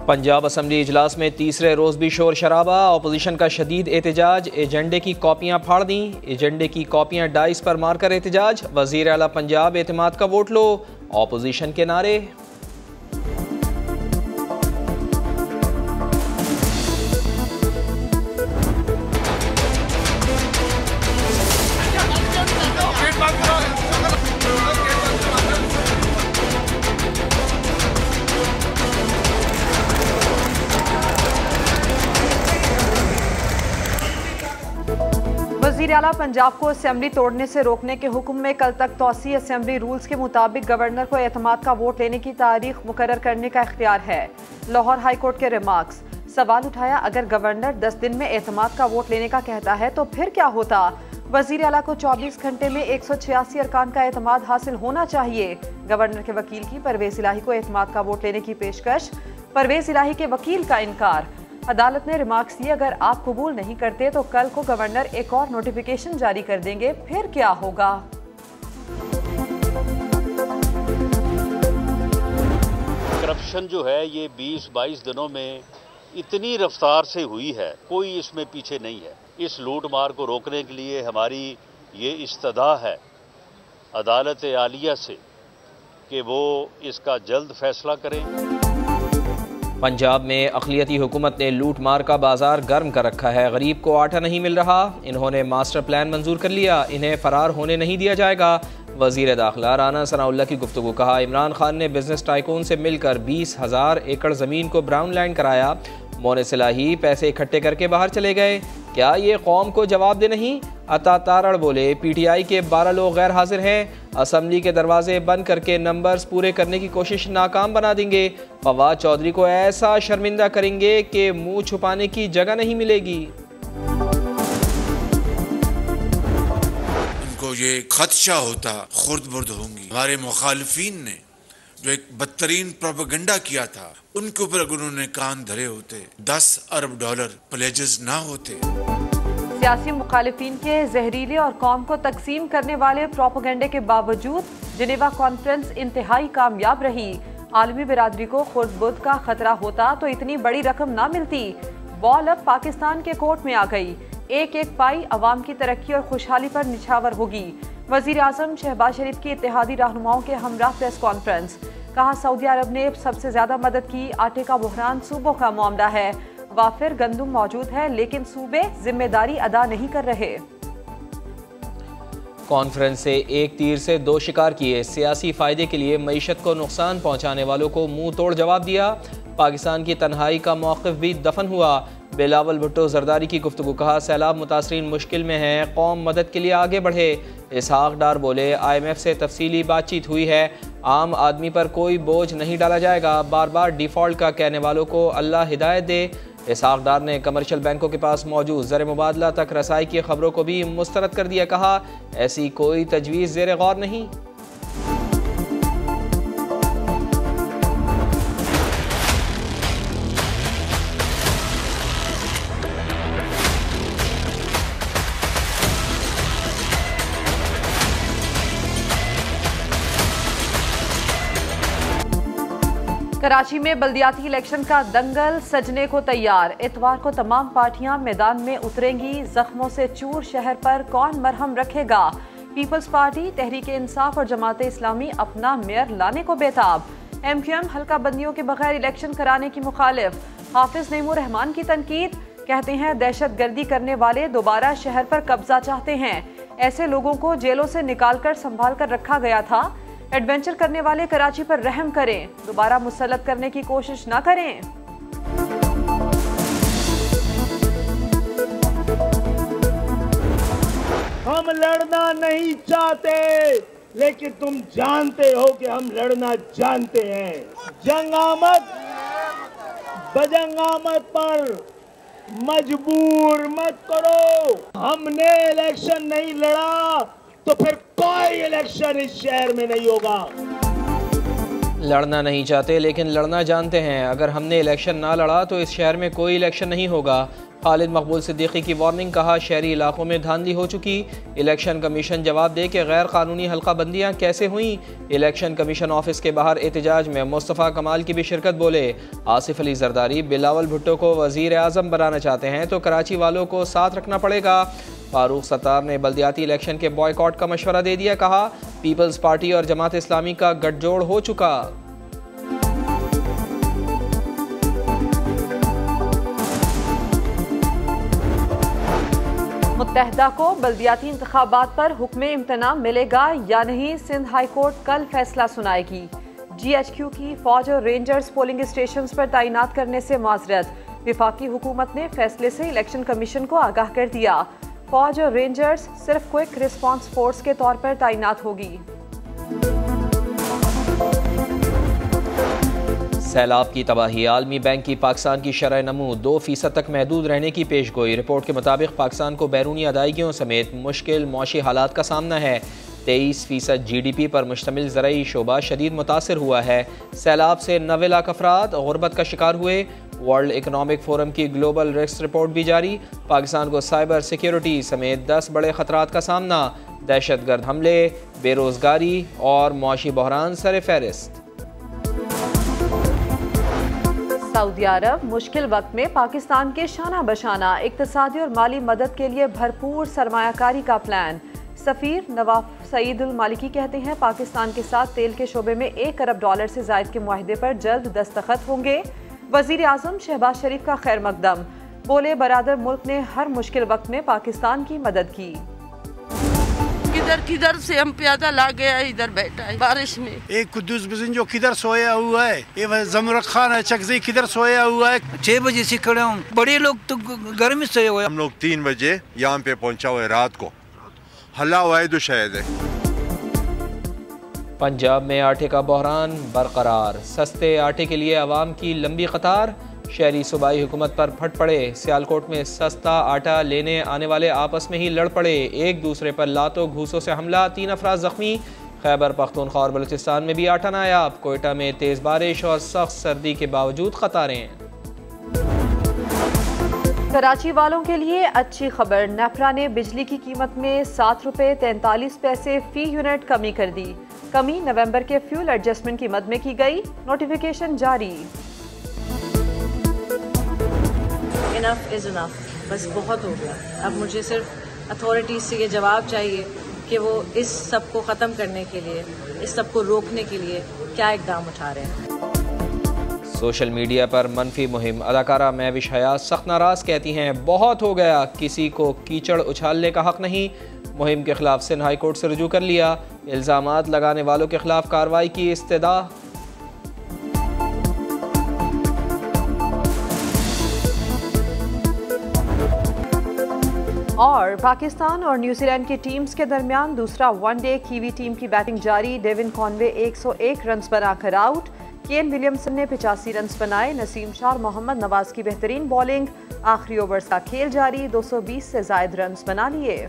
Punjab assembly इजलास में तीसरे रोज़ भी शोर शराबा, अपोजिशन का शदीद एहतजाज, एजेंडे की कॉपियाँ फाड़ दी, एजेंडे की कॉपियाँ डाइस पर मारकर एहतजाज, वज़ीर आला पंजाब एतमाद का वोट लो, अपोजिशन के नारे। वज़ीर आला पंजाब को असेंबली तोड़ने से रोकने के हुक्म में कल तक तौसी असेंबली रूल्स के मुताबिक गवर्नर को एतमाद का वोट लेने की तारीख मुकर्रर करने का इख्तियार है। लाहौर हाई कोर्ट के रिमार्क्स। सवाल उठाया, अगर गवर्नर 10 दिन में एतमाद का वोट लेने का कहता है तो फिर क्या होता? वज़ीर आला को 24 घंटे में 186 अरकान का एतमाद हासिल होना चाहिए। गवर्नर के वकील की परवेज़ इलाही को एतमाद का वोट लेने की पेशकश, परवेज़ इलाही के वकील का इनकार। अदालत ने रिमार्क्स दिए, अगर आप कबूल नहीं करते तो कल को गवर्नर एक और नोटिफिकेशन जारी कर देंगे, फिर क्या होगा? करप्शन जो है ये 20-22 दिनों में इतनी रफ्तार से हुई है, कोई इसमें पीछे नहीं है। इस लूट मार को रोकने के लिए हमारी ये इस्तदा है अदालत आलिया से कि वो इसका जल्द फैसला करें। पंजाब में अक़लियती हुकूमत ने लूट मार का बाजार गर्म कर रखा है। गरीब को आटा नहीं मिल रहा, इन्होंने मास्टर प्लान मंजूर कर लिया, इन्हें फरार होने नहीं दिया जाएगा। वज़ीर दाखिला राना सनाउल्लाह की गुफ्तगू। कहा, इमरान खान ने बिजनेस टाइकून से मिलकर 20,000 एकड़ ज़मीन को ब्राउन लैंड कराया, मोनेस इलाही पैसे इकट्ठे करके बाहर चले गए। क्या ये कौम को जवाब दे नहीं? अता तारड़ बोले, PTI के 12 लोग गैर हाजिर हैं, असम्बली के दरवाजे बंद करके नंबर्स पूरे करने की कोशिश नाकाम बना देंगे। फवाद चौधरी को ऐसा शर्मिंदा करेंगे कि मुंह छुपाने की जगह नहीं मिलेगी। इनको ये खदशा होता खुर्द बुर्द होंगी। हमारे मुखालिफिन ने जो एक बदतरीन प्रोपेगेंडा किया था, उनके ऊपर अगर उन्होंने कान धरे होते, $10 अरब प्लेजेस ना होते। सियासी मुखालिफिन के जहरीले और कौम को तकसीम करने वाले प्रोपेगेंडे के बावजूद जिनेवा कॉन्फ्रेंस इंतहाई कामयाब रही। आलमी बिरादरी को खुर्द बुर्द का खतरा होता तो इतनी बड़ी रकम ना मिलती। बॉल अब पाकिस्तान के कोर्ट में आ गई। एक एक पाई अवाम की तरक्की और खुशहाली पर निछावर होगी। वजीर आजम शहबाज शरीफ की इत्तेहादी रहनुमाओं के हमरा प्रेस कॉन्फ्रेंस। कहा, सऊदी अरब ने सबसे ज्यादा मदद की, आटे का बहरान सूबों का मामला है, वाफिर गंदुम मौजूद है लेकिन सूबे जिम्मेदारी अदा नहीं कर रहे। कॉन्फ्रेंस से एक तीर से दो शिकार किए, सियासी फायदे के लिए मईशत को नुकसान पहुंचाने वालों को मुंह तोड़ जवाब दिया। पाकिस्तान की तन्हाई का मौक़िफ़ भी दफन हुआ। बिलावल भुट्टो जरदारी की गुफ्तगू। कहा, सैलाब मुतासरीन मुश्किल में हैं, कौम मदद के लिए आगे बढ़े। इसहाक डार बोले, IMF से तफसीली बातचीत हुई है, आम आदमी पर कोई बोझ नहीं डाला जाएगा, बार बार डिफ़ॉल्ट का कहने वालों को अल्लाह हिदायत दे। इसहाक डार ने कमर्शियल बैंकों के पास मौजूद ज़र मुबादला तक रसाई की खबरों को भी मुस्तरद कर दिया। कहा, ऐसी कोई तजवीज़ ज़ेर गौर नहीं। कराची में बल्दियाती इलेक्शन का दंगल सजने को तैयार। इतवार को तमाम पार्टियां मैदान में उतरेंगी। जख्मों से चूर शहर पर कौन मरहम रखेगा? पीपल्स पार्टी, तहरीक इंसाफ और जमात इस्लामी अपना मेयर लाने को बेताब। MQM हल्का बंदियों के बगैर इलेक्शन कराने की मुखालिफ। हाफिज नईमुर रहमान की तनकीद। कहते हैं, दहशत गर्दी करने वाले दोबारा शहर पर कब्जा चाहते हैं, ऐसे लोगों को जेलों से निकाल कर संभाल कर रखा गया था। एडवेंचर करने वाले कराची पर रहम करें, दोबारा मुसल्लत करने की कोशिश ना करें। हम लड़ना नहीं चाहते, लेकिन तुम जानते हो कि हम लड़ना जानते हैं। जंगामत बजंगामत पर मजबूर मत करो। हमने इलेक्शन नहीं लड़ा तो फिर कोई इलेक्शन इस शहर में नहीं होगा। लड़ना नहीं चाहते लेकिन लड़ना जानते हैं। अगर हमने इलेक्शन ना लड़ा तो इस शहर में कोई इलेक्शन नहीं होगा। खालिद मकबूल सिद्दीकी की वार्निंग, कहा शहरी इलाकों में धांधली हो चुकी। इलेक्शन कमीशन जवाब दे कि गैर कानूनी हल्का बंदियाँ कैसे हुई। इलेक्शन कमीशन ऑफिस के बाहर एहतजाज में मुस्तफ़ा कमाल की भी शिरकत। बोले आसिफ अली जरदारी बिलावल भुट्टो को वज़ीर आज़म बनाना चाहते हैं तो कराची वालों को साथ रखना पड़ेगा। फारूक सत्तार ने बल्दियाती इलेक्शन के बॉयकॉट का मशवरा दे दिया, कहा पीपल्स पार्टी और जमात इस्लामी का गठजोड़ हो चुका। मुत्तहदा को बल्दियाती इंतखाबात पर हुक्म इम्तना मिलेगा या नहीं, सिंध हाई कोर्ट कल फैसला सुनाएगी। GHQ की फौज और रेंजर्स पोलिंग स्टेशंस पर तैनात करने से माजरत, विफाकी हुकूमत ने फैसले से इलेक्शन कमीशन को आगाह कर दिया। फौज और रेंजर्स सिर्फ क्विक रिस्पांस फोर्स के तौर पर तैनात होगी। सैलाब की तबाही, आलमी बैंक की पाकिस्तान की शरह नमू 2% तक महदूद रहने की पेशगोई। रिपोर्ट के मुताबिक पाकिस्तान को बैरूनी अदायगियों समेत मुश्किल मौशी हालात का सामना है। 23% GDP पर मुश्तमिल ज़राई शोबा शदीद मुतासर हुआ है। सैलाब से 90 लाख अफराद गुरबत का शिकार हुए। वर्ल्ड इकनॉमिक फोरम की ग्लोबल रिस्क रिपोर्ट भी जारी। पाकिस्तान को साइबर सिक्योरिटी समेत 10 बड़े खतरात का सामना। दहशतगर्द हमले, बेरोजगारी और मौशी बहरान सर फहरिस्त। सऊदी अरब मुश्किल वक्त में पाकिस्तान के शाना बशाना इक्तिसादी और माली मदद के लिए भरपूर सरमायाकारी का प्लान। सफ़ीर नवाफ सईद उल मालिकी कहते हैं पाकिस्तान के साथ तेल के शोबे में $1 अरब से ज़ायद के मुआहदे पर जल्द दस्तखत होंगे। वज़ीर आज़म शहबाज शरीफ का खैर मकदम, बोले बरादर मुल्क ने हर मुश्किल वक्त में पाकिस्तान की मदद की। किधर किधर से हम प्यादा ला गया, इधर बैठा है बारिश में। एक कुद्दूस बिजन जो किधर सोया हुआ है, ये जमर खान है चकजी किधर सोया हुआ है। 6 बजे से खड़े हूँ, बड़े लोग तो गर्मी से हुए। हम लोग 3 बजे यहाँ पे पहुँचा हुआ है रात को, हल्ला हुआ है तो शायद है। पंजाब में आटे का बहरान बरकरार, सस्ते आटे के लिए अवाम की लंबी कतार। शहरी सूबाई हुकूमत पर फट पड़े। सियालकोट में सस्ता आटा लेने आने वाले आपस में ही लड़ पड़े। एक दूसरे पर लातों घूसों से हमला, 3 अफराद जख्मी। खैबर पख्तूनख्वा और बलूचिस्तान में भी आटा नायाब। कोयटा में तेज़ बारिश और सख्त सर्दी के बावजूद कतारें। कराची वालों के लिए अच्छी खबर, नेफ्रा ने बिजली की कीमत में ₹7.43 फी यूनिट कमी कर दी। कमी नवंबर के फ्यूल एडजस्टमेंट की मद में की गई। नोटिफिकेशन जारी। इनफ इज़ इनफ, बस बहुत हो गया। अब मुझे सिर्फ अथॉरिटीज़ से ये जवाब चाहिए कि वो इस सब को ख़त्म करने के लिए, इस सब को रोकने के लिए क्या इक़दाम उठा रहे हैं। सोशल मीडिया पर मनफी मुहिम, अदाकारा महविश हयात सख्त नाराज, कहती हैं बहुत हो गया, किसी को कीचड़ उछालने का हक नहीं। मुहिम के खिलाफ सिंध हाई कोर्ट से रुजू कर लिया। इल्ज़ामात लगाने वालों के खिलाफ कार्रवाई की इस्तदा। और पाकिस्तान और न्यूजीलैंड की टीम्स के दरमियान दूसरा वनडे, कीवी टीम की बैटिंग जारी। डेविन कॉनवे 101 रन्स बनाकर आउट। केन विलियमसन ने 85 रन्स बनाए। नसीम शाह और मोहम्मद नवाज की बेहतरीन बॉलिंग। आखिरी ओवर्स का खेल जारी, 220 से ज़ायद रन्स बना लिए।